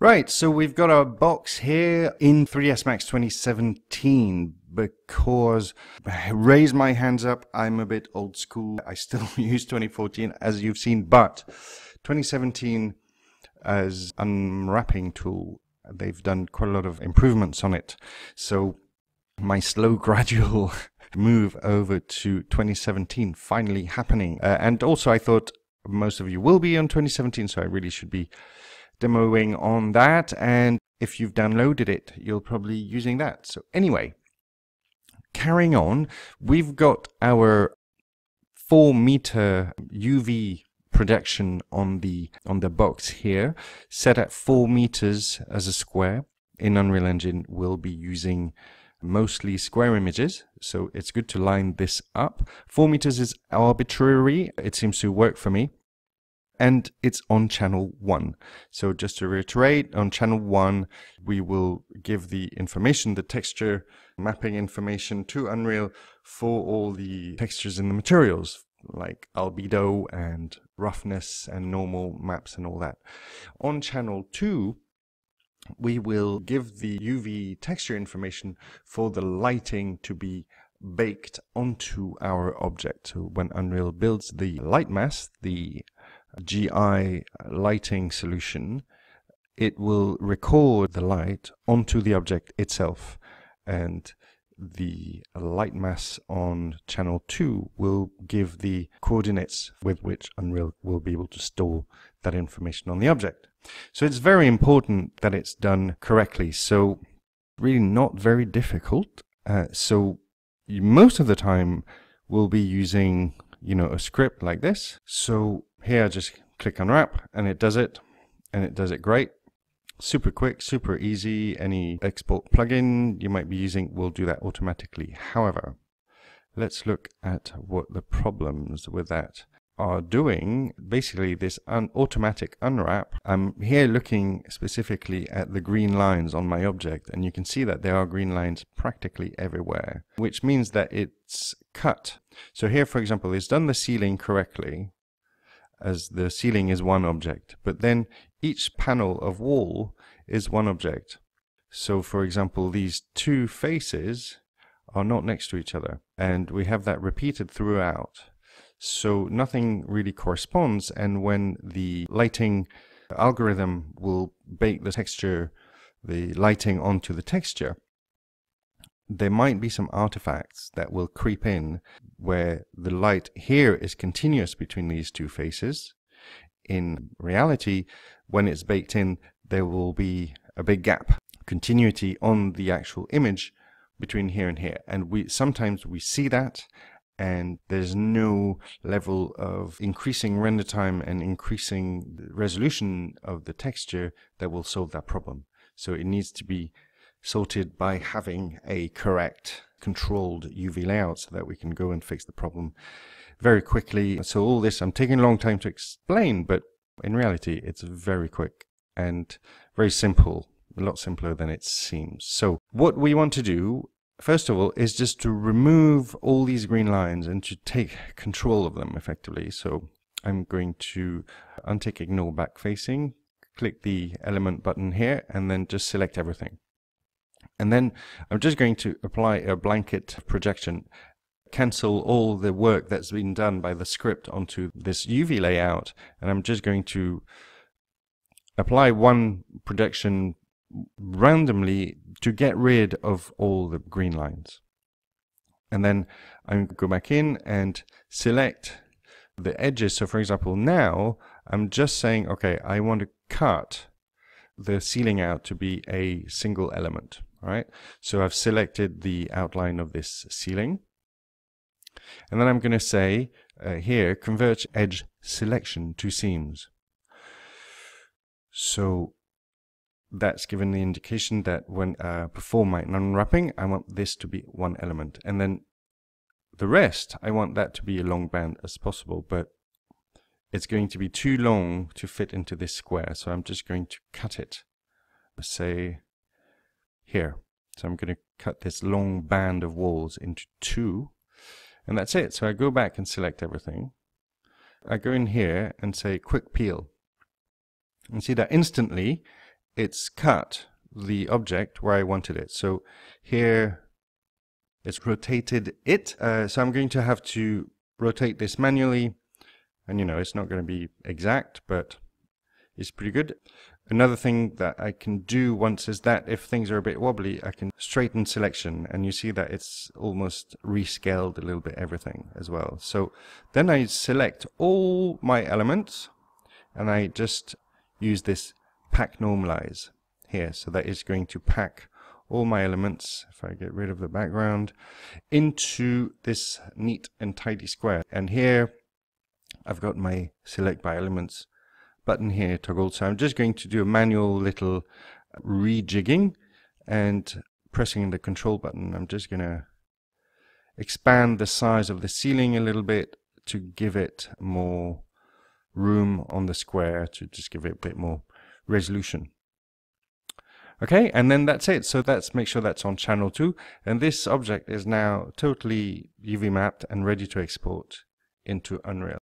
Right, so we've got our box here in 3ds Max 2017 because, raise my hands up, I'm a bit old school. I still use 2014 as you've seen, but 2017 as unwrapping tool, they've done quite a lot of improvements on it. So my slow gradual move over to 2017 finally happening. And also I thought most of you will be on 2017, so I really should be demoing on that, and if you've downloaded it, you'll probably be using that. So anyway, carrying on, we've got our 4-meter UV projection on the box here, set at 4 meters as a square. In Unreal Engine, we'll be using mostly square images, so it's good to line this up. 4 meters is arbitrary, it seems to work for me. And it's on channel 1. So just to reiterate, on channel 1, we will give the information, the texture mapping information to Unreal for all the textures in the materials, like albedo and roughness and normal maps and all that. On channel 2, we will give the UV texture information for the lighting to be baked onto our object. So when Unreal builds the light mask, the GI lighting solution, it will record the light onto the object itself, and the light mass on channel 2 will give the coordinates with which Unreal will be able to store that information on the object. So it's very important that it's done correctly, so really not very difficult. So most of the time we'll be using a script like this. So here I just click unwrap and it does it, and it does it great. Super quick, super easy. Any export plugin you might be using will do that automatically. However, let's look at what the problems with that are doing. Basically this automatic unwrap, I'm here looking specifically at the green lines on my object, and you can see that there are green lines practically everywhere, which means that it's cut. So here, for example, it's done the ceiling correctly, as the ceiling is one object, but then each panel of wall is one object. So for example, these two faces are not next to each other, and we have that repeated throughout. So nothing really corresponds, and when the lighting algorithm will bake the texture, the lighting onto the texture, there might be some artifacts that will creep in where the light here is continuous between these two faces. In reality, when it's baked in, there will be a big gap, continuity on the actual image between here and here. And sometimes we see that, and there's no level of increasing render time and increasing the resolution of the texture that will solve that problem. So it needs to be sorted by having a correct controlled UV layout so that we can go and fix the problem very quickly. So all this I'm taking a long time to explain, but in reality it's very quick and very simple, a lot simpler than it seems. So what we want to do first of all is just to remove all these green lines and to take control of them effectively. So I'm going to untick ignore back facing, click the element button here, and then just select everything. And then I'm just going to apply a blanket projection, cancel all the work that's been done by the script onto this UV layout, and I'm just going to apply one projection randomly to get rid of all the green lines. And then I'm going to go back in and select the edges. So for example, now I'm just saying, okay, I want to cut the ceiling out to be a single element. All right, so I've selected the outline of this ceiling, and then I'm going to say here, convert edge selection to seams. So that's given the indication that when perform my unwrapping, I want this to be one element, and then the rest I want that to be a long band as possible, but it's going to be too long to fit into this square, so I'm just going to cut it, say here. So I'm going to cut this long band of walls into 2, and that's it. So I go back and select everything. I go in here and say quick peel, and see that instantly it's cut the object where I wanted it. So here it's rotated it. So I'm going to have to rotate this manually, and you know, it's not going to be exact, but it's pretty good. Another thing that I can do once is that if things are a bit wobbly, I can straighten selection, and you see that it's almost rescaled a little bit everything as well. So then I select all my elements, and I just use this pack normalize here. So that is going to pack all my elements, if I get rid of the background, into this neat and tidy square. And here I've got my select by elements button here toggled. So I'm just going to do a manual little rejigging, and pressing the control button, I'm just going to expand the size of the ceiling a little bit to give it more room on the square, to just give it a bit more resolution. Okay, and then that's it. So let's make sure that's on channel 2, and this object is now totally UV mapped and ready to export into Unreal.